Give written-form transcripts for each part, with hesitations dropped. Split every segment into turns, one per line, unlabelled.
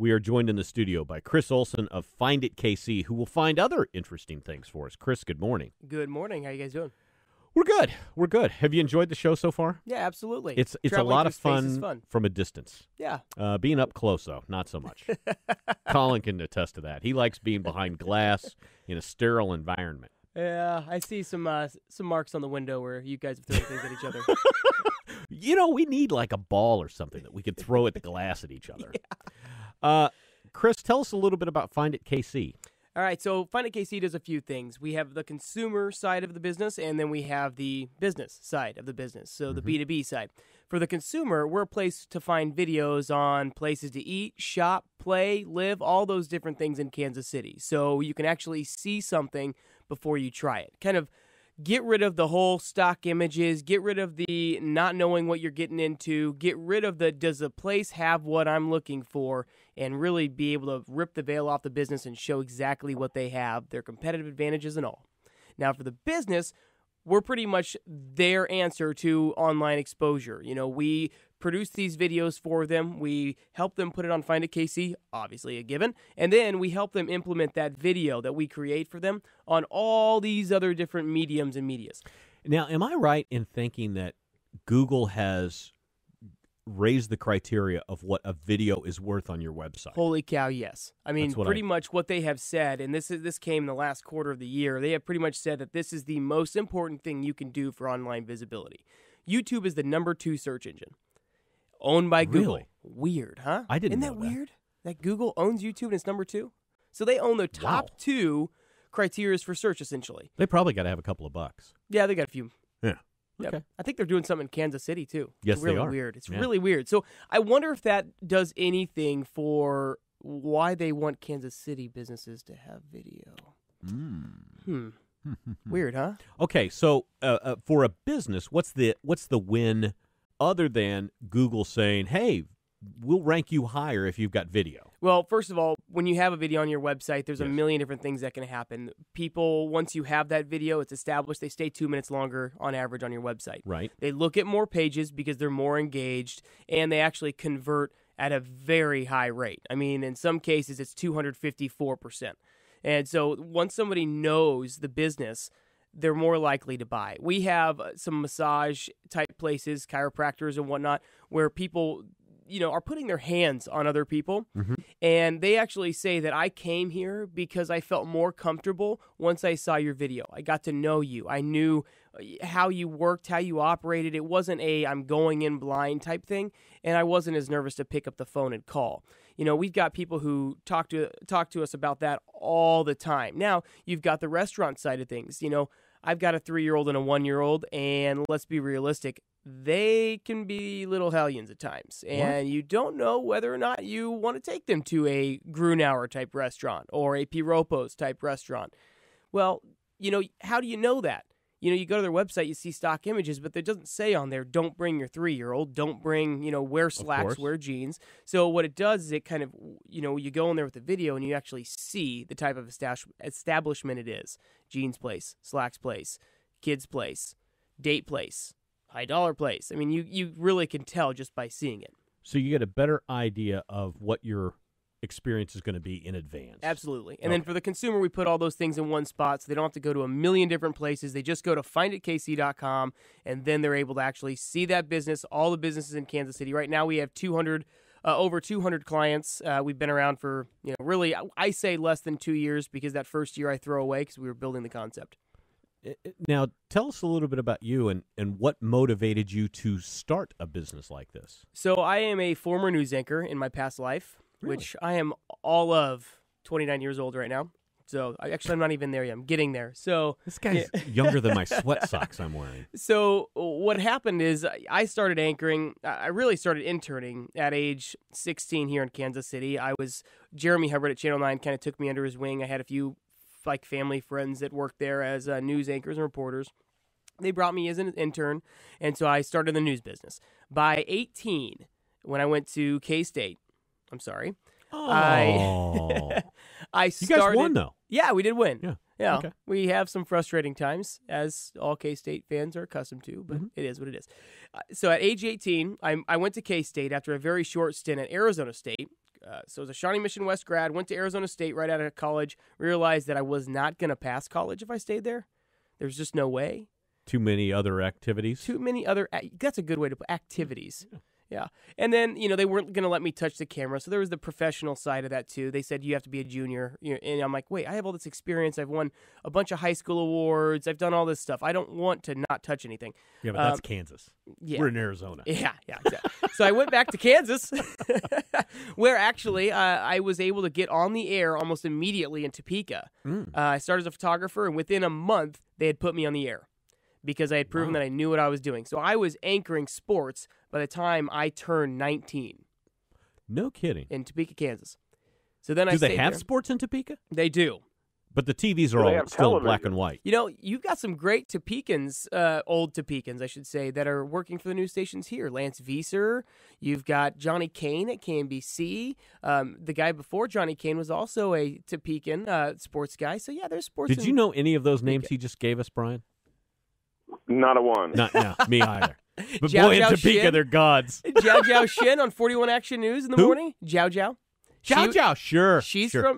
We are joined in the studio by Chris Olsen of FINDitKC, who will find other interesting things for us. Chris, good morning.
Good morning. How you guys doing?
We're good. We're good. Have you enjoyed the show so far?
Yeah, absolutely.
It's a
Traveling
lot
through
of
space is
fun from a distance.
Yeah.
Being up close, though, not so much. Colin can attest to that. He likes being behind glass in a sterile environment.
Yeah, I see some marks on the window where you guys have thrown things at each other.
You know, we need like a ball or something that we could throw at the glass at each other. Yeah. Chris, tell us a little bit about FINDitKC.
All right, so FINDitKC does a few things. We have the consumer side of the business, and then we have the business side of the business, so the B2B side. For the consumer, we're a place to find videos on places to eat, shop, play, live, all those different things in Kansas City. So you can actually see something before you try it. Kind of get rid of the whole stock images, get rid of the not knowing what you're getting into, get rid of the does the place have what I'm looking for, and really be able to rip the veil off the business and show exactly what they have, their competitive advantages and all. Now for the business, we're pretty much their answer to online exposure. You know, we produce these videos for them. We help them put it on FINDitKC, obviously a given, and then we help them implement that video that we create for them on all these other different mediums and medias.
Now, am I right in thinking that Google has raised the criteria of what a video is worth on your website?
Holy cow, yes. I mean, pretty much what they have said, and this came in the last quarter of the year, they have pretty much said that this is the most important thing you can do for online visibility. YouTube is the #2 search engine, owned by Google.
Really?
Weird, huh?
I didn't know
Isn't
that.
that weird? That Google owns YouTube and it's #2? So they own the top two criteria for search, essentially.
They probably got to have a couple of bucks.
Yeah, they got a few.
Yeah.
Yep.
Okay.
I think they're doing something in Kansas City, too.
Yes,
it's really
they are.
weird. It's
Yeah.
really weird. So I wonder if that does anything for why they want Kansas City businesses to have video. Weird, huh?
Okay, so for a business, what's the win other than Google saying, "Hey, we'll rank you higher if you've got video"?
Well, first of all, when you have a video on your website, there's a
Yes.
million different things that can happen. People, once you have that video, it's established, they stay 2 minutes longer on average on your website.
Right.
They look at more pages because they're more engaged, and they actually convert at a very high rate. I mean, in some cases, it's 254%. And so once somebody knows the business, they're more likely to buy. We have some massage-type places, chiropractors and whatnot, where people, you know, are putting their hands on other people. And they actually say that I came here because I felt more comfortable once I saw your video. I got to know you. I knew how you worked, how you operated. It wasn't a I'm going in blind type thing, and I wasn't as nervous to pick up the phone and call. You know, we've got people who talk to us about that all the time. Now, you've got the restaurant side of things. You know, I've got a 3-year-old and a 1-year-old, and let's be realistic, they can be little hellions at times. And you don't know whether or not you want to take them to a Grunauer type restaurant or a Piropos type restaurant. Well, you know, how do you know that? You know, you go to their website, you see stock images, but it doesn't say on there, don't bring your 3-year-old, don't bring, you know, wear slacks, wear jeans. So what it does is it kind of, you know, you go in there with the video and you actually see the type of establishment it is. Jeans place, slacks place, kids place, date place, high dollar place. I mean, you really can tell just by seeing it.
So you get a better idea of what your experience is going to be in advance.
Absolutely. And then for the consumer, we put all those things in one spot so they don't have to go to a million different places. They just go to FINDitKC.com, and then they're able to actually see that business, all the businesses in Kansas City. Right now we have over 200 clients. We've been around for, you know, really, I say less than 2 years because that first year I throw away because we were building the concept.
Now, tell us a little bit about you and what motivated you to start a business like this.
So I am a former news anchor in my past life.
Really?
Which I am all of 29 years old right now. So I'm not even there yet. I'm getting there. So
This guy's younger than my sweat socks I'm wearing.
So what happened is I started anchoring. I really started interning at age 16 here in Kansas City. Jeremy Hubbard at Channel 9 kind of took me under his wing. I had a few like family friends that worked there as news anchors and reporters. They brought me as an intern, and so I started the news business. By 18, when I went to K-State, I'm sorry.
Oh.
I started.
You guys won, though.
Yeah, we did win. Yeah.
Okay.
We have some frustrating times, as all K-State fans are accustomed to, but it is what it is. So at age 18, I went to K-State after a very short stint at Arizona State. So I was a Shawnee Mission West grad, went to Arizona State right out of college, realized that I was not going to pass college if I stayed there. There's just no way.
Too many other activities?
That's a good way to put activities. Yeah. And then, they weren't going to let me touch the camera. So there was the professional side of that too. They said, you have to be a junior. And I'm like, wait, I have all this experience. I've won a bunch of high school awards. I've done all this stuff. I don't want to not touch anything.
Yeah, but that's Kansas.
Yeah.
We're in Arizona.
Yeah, exactly. So I went back to Kansas, where actually I was able to get on the air almost immediately in Topeka. I started as a photographer, and within a month, they had put me on the air because I had proven that I knew what I was doing. So I was anchoring sports by the time I turned 19.
No kidding.
In Topeka, Kansas. So then
do they have
there.
sports in Topeka?
They do.
But the TVs are all still in black and white.
You've got some great Topekans, old Topekans, I should say, that are working for the news stations here. Lance Vieser. You've got Johnny Kane at KNBC. The guy before Johnny Kane was also a Topekan sports guy. So, yeah, there's sports.
Did you know any of those names he just gave us, Brian?
Not a one.
No, me either. But
Jiao
boy, in
Jiao
Topeka,
Shin.
they're gods.
Jiao Jiao Shin on 41 Action News in the morning. Jiao Jiao.
Jiao, sure.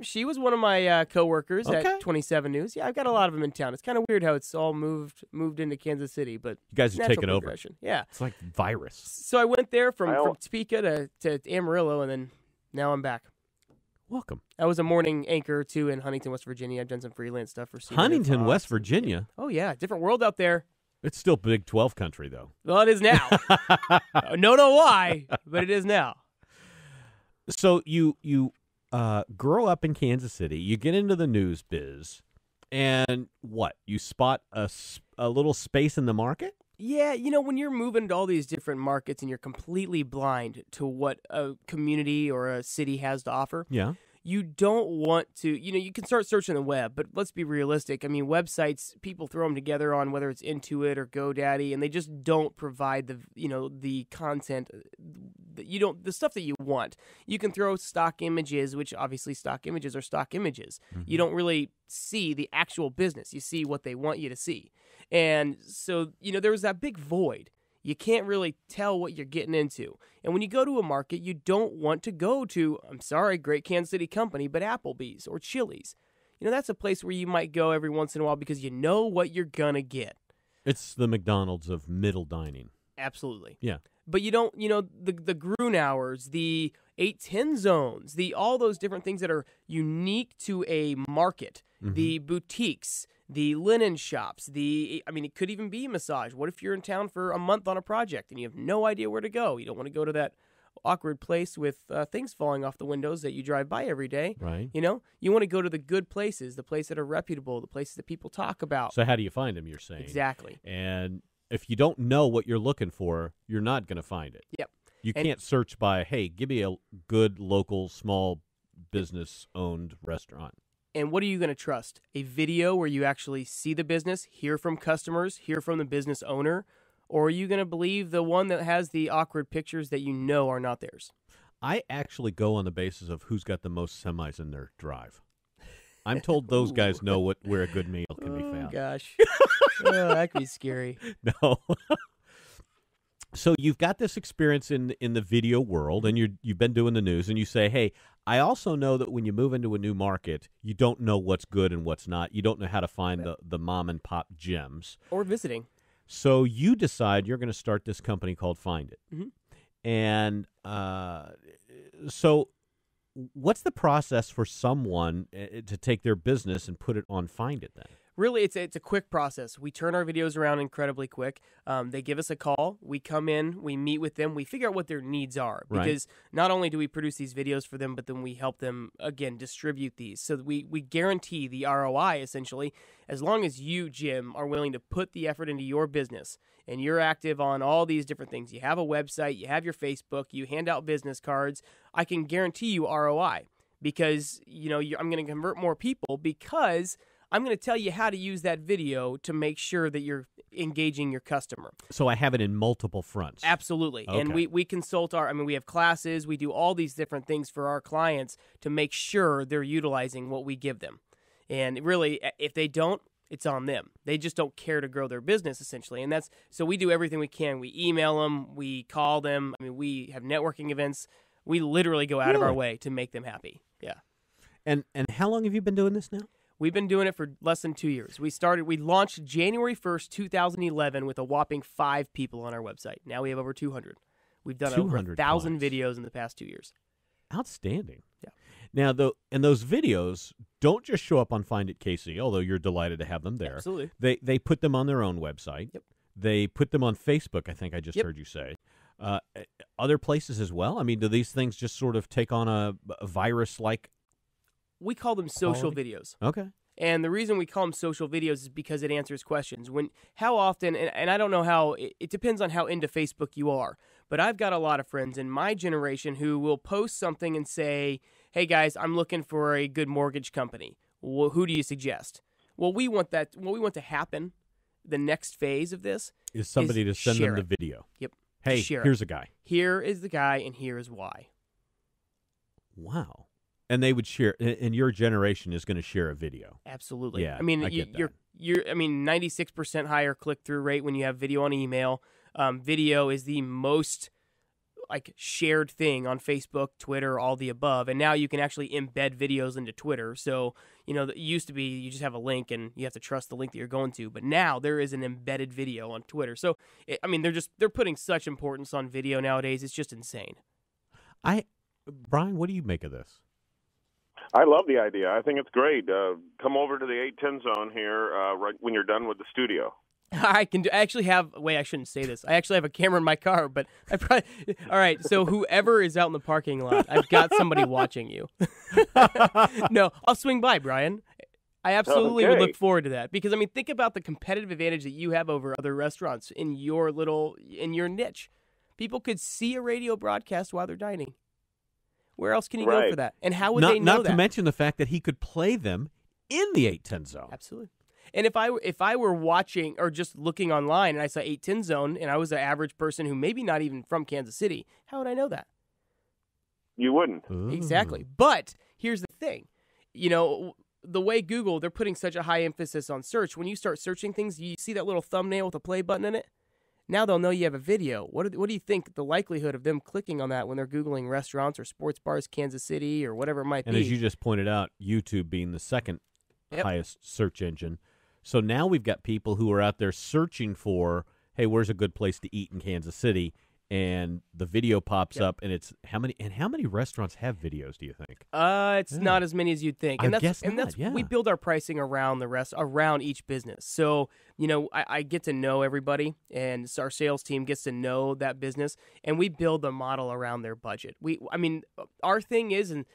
She was one of my coworkers at 27 News. Yeah, I've got a lot of them in town. It's kind of weird how it's all moved into Kansas City, but
you guys are taking over.
Yeah,
it's like virus.
So I went there from Topeka to Amarillo, and then now I'm back.
Welcome.
I was a morning anchor too in Huntington, West Virginia. I've done some freelance stuff for CNN
Huntington,
Fox.
West Virginia.
Oh yeah, different world out there.
It's still Big 12 country though.
Well, it is now. No, why, but it is now.
So you grow up in Kansas City, you get into the news biz, and what? You spot a little space in the market?
Yeah, when you're moving to all these different markets and you're completely blind to what a community or a city has to offer, you don't want to, you can start searching the web, but let's be realistic. I mean, websites, people throw them together on whether it's Intuit or GoDaddy, and they just don't provide the content, the stuff that you want. You can throw stock images, which obviously stock images are stock images. Mm-hmm. You don't really see the actual business. You see what they want you to see. And so, there was that big void. You can't really tell what you're getting into. And when you go to a market, you don't want to go to, I'm sorry, great Kansas City company, but Applebee's or Chili's. That's a place where you might go every once in a while because you know what you're going to get.
It's the McDonald's of middle dining.
Absolutely.
Yeah.
But you don't, the Grunauers, the 810 zones, all those different things that are unique to a market, the boutiques, the linen shops, it could even be massage. What if you're in town for a month on a project and you have no idea where to go? You don't want to go to that awkward place with things falling off the windows that you drive by every day.
Right.
You want to go to the good places, the places that are reputable, the places that people talk about.
So how do you find them, you're saying?
Exactly.
And if you don't know what you're looking for, you're not going to find it.
Yep.
You can't search by, hey, give me a good local small business-owned restaurant.
And what are you going to trust? A video where you actually see the business, hear from customers, hear from the business owner? Or are you going to believe the one that has the awkward pictures that you know are not theirs?
I actually go on the basis of who's got the most semis in their drive. I'm told those guys know where a good meal can be found.
Oh, gosh. That could be scary.
No. So you've got this experience in the video world, and you've been doing the news, and you say, hey, I also know that when you move into a new market, you don't know what's good and what's not. You don't know how to find the mom-and-pop gems.
Or visiting.
So you decide you're going to start this company called Find It.
Mm-hmm.
And so what's the process for someone to take their business and put it on Find It then?
Really, it's a quick process. We turn our videos around incredibly quick. They give us a call. We come in. We meet with them. We figure out what their needs are. Because not only do we produce these videos for them, but then we help them, again, distribute these. So we guarantee the ROI, essentially, as long as you, Jim, are willing to put the effort into your business and you're active on all these different things. You have a website. You have your Facebook. You hand out business cards. I can guarantee you ROI because, I'm going to convert more people because I'm going to tell you how to use that video to make sure that you're engaging your customer.
So I have it in multiple fronts.
Absolutely. Okay. And we consult we have classes, we do all these different things for our clients to make sure they're utilizing what we give them. And really, if they don't, it's on them. They just don't care to grow their business, essentially. And so we do everything we can. We email them, we call them. We have networking events. We literally go out of our
Really?
way to make them happy. Yeah.
And how long have you been doing this now?
We've been doing it for less than 2 years. We launched January 1st, 2011 with a whopping 5 people on our website. Now we have over 200. We've done over 1,000
clients.
videos in the past 2 years.
Outstanding.
Yeah.
Now, and those videos don't just show up on FINDitKC, although you're delighted to have them there.
Absolutely.
They put them on their own website.
Yep.
They put them on Facebook, I think I just
Yep.
heard you say. Other places as well? I mean, do these things just sort of take on a virus-like?
We call them social
Quality?
videos.
Okay.
And the reason we call them social videos is because it answers questions. How often, and I don't know how, it depends on how into Facebook you are, but I've got a lot of friends in my generation who will post something and say, hey guys, I'm looking for a good mortgage company. Well, who do you suggest? Well, what we want to happen, the next phase of this,
Is somebody to send them
share
the
it.
video?
Yep.
Hey,
Share it.
here's a guy.
Here is the guy and here is why.
Wow. And they would share, and your generation is going to share a video.
Absolutely.
Yeah,
I mean,
I get that.
you're 96% higher click-through rate when you have video on email. Video is the most shared thing on Facebook, Twitter, all the above. And now you can actually embed videos into Twitter. So, it used to be you just have a link and you have to trust the link that you're going to. But now there is an embedded video on Twitter. So, they're putting such importance on video nowadays. It's just insane.
Brian, what do you make of this?
I love the idea. I think it's great. Come over to the 810 zone here right when you're done with the studio.
I actually have. Wait, I shouldn't say this. I actually have a camera in my car, but I probably. All right, so whoever is out in the parking lot, I've got somebody watching you. No, I'll swing by, Brian. I absolutely would look forward to that because think about the competitive advantage that you have over other restaurants in your niche. People could see a radio broadcast while they're dining. Where else can you go for that? And how would they know that?
Not to mention the fact that he could play them in the 810 zone.
Absolutely. And if I were watching or just looking online and I saw 810 zone and I was an average person who maybe not even from Kansas City, how would I know that?
You wouldn't.
Ooh.
Exactly. But here's the thing. The way Google, they're putting such a high emphasis on search. When you start searching things, you see that little thumbnail with a play button in it? Now they'll know you have a video. What do you think the likelihood of them clicking on that when they're Googling restaurants or sports bars, Kansas City, or whatever it might be?
And as you just pointed out, YouTube being the second highest search engine. So now we've got people who are out there searching for, hey, where's a good place to eat in Kansas City? And the video pops up, and it's how many restaurants have videos, do you think?
It's not as many as you'd think. And
yeah.
We build our pricing around around each business. So, I get to know everybody, and our sales team gets to know that business, and we build the model around their budget. Our thing is, and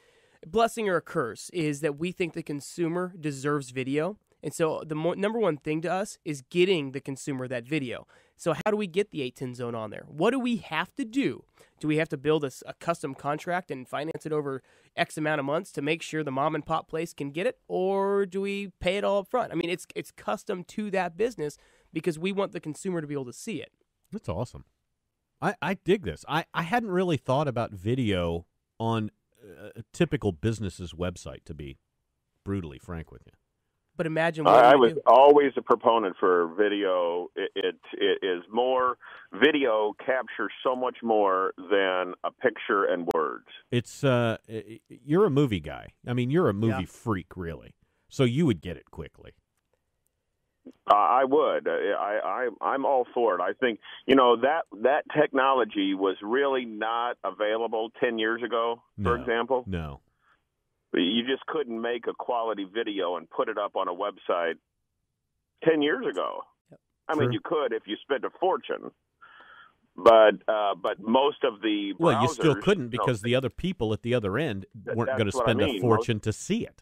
blessing or a curse, is that we think the consumer deserves video. And so the number one thing to us is getting the consumer that video. So how do we get the 810 zone on there? What do we have to do? Do we have to build a custom contract and finance it over X amount of months to make sure the mom and pop place can get it? Or do we pay it all up front? It's custom to that business because we want the consumer to be able to see it.
That's awesome. I dig this. I hadn't really thought about video on a typical business's website, to be brutally frank with you.
But imagine what
I was always a proponent for video. It is more, video captures so much more than a picture and words.
It's you're a movie guy. You're a movie freak, really. So you would get it quickly.
I would. I'm all for it. I think that technology was really not available 10 years ago. For example,
no.
You just couldn't make a quality video and put it up on a website 10 years ago.
Yep.
You could if you spent a fortune, but most of the browsers,
well, you still couldn't because the other people at the other end weren't going to spend a fortune to see it.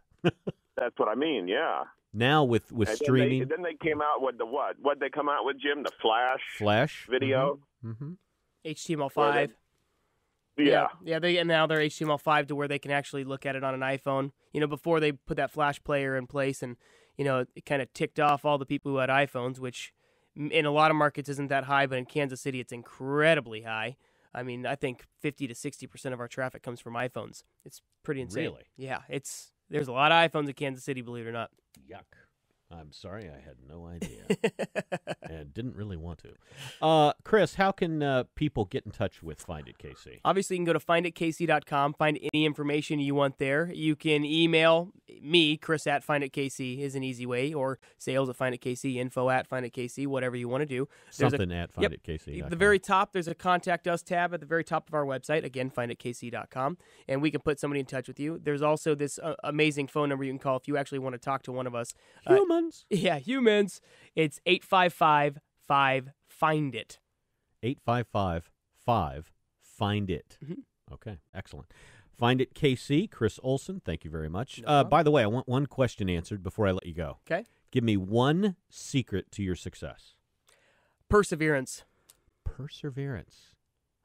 That's what I mean. Yeah.
Now with streaming,
then they came out with the what? What'd they come out with, Jim? The Flash video,
HTML5. Yeah. Now they're HTML5 to where they can actually look at it on an iPhone. Before they put that Flash player in place, and it kind of ticked off all the people who had iPhones, which in a lot of markets isn't that high, but in Kansas City it's incredibly high. I think 50 to 60% of our traffic comes from iPhones. It's pretty insane.
Really?
Yeah, there's a lot of iPhones in Kansas City, believe it or not.
Yuck. I'm sorry, I had no idea. And didn't really want to. Chris, how can people get in touch with FINDitKC?
Obviously, you can go to FINDitKC.com, find any information you want there. You can email me, Chris at FINDitKC is an easy way, or sales at FINDitKC, info at FINDitKC, whatever you want to do.
Something at FINDitKC.
At the very top, there's a Contact Us tab at the very top of our website. Again, FINDitKC.com, and we can put somebody in touch with you. There's also this amazing phone number you can call if you actually want to talk to one of us.
Humans.
Yeah, humans. It's 855-5-FIND-IT.
855-5-FIND-IT.
Mm-hmm.
Okay, excellent. FINDitKC, Chris Olsen, thank you very much.
No problem.
By the way, I want one question answered before I let you go.
Okay.
Give me one secret to your success.
Perseverance.
Perseverance.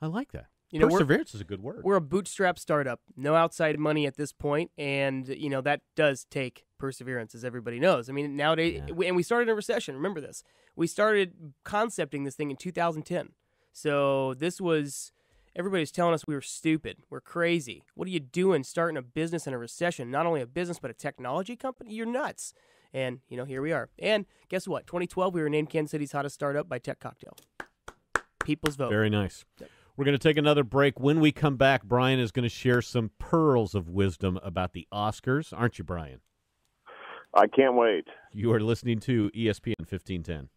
I like that.
You know,
Perseverance is a good word.
We're a bootstrap startup, no outside money at this point, and that does take perseverance, as everybody knows. I mean, nowadays, and we started in a recession. Remember this. We started concepting this thing in 2010. So this was, everybody was telling us we were stupid, we're crazy. What are you doing starting a business in a recession? Not only a business, but a technology company? You're nuts. And, here we are. And guess what? 2012, we were named Kansas City's hottest startup by Tech Cocktail. People's vote.
Very nice.
Yep.
We're going to take another break. When we come back, Brian is going to share some pearls of wisdom about the Oscars. Aren't you, Brian?
I can't wait.
You are listening to ESPN 1510.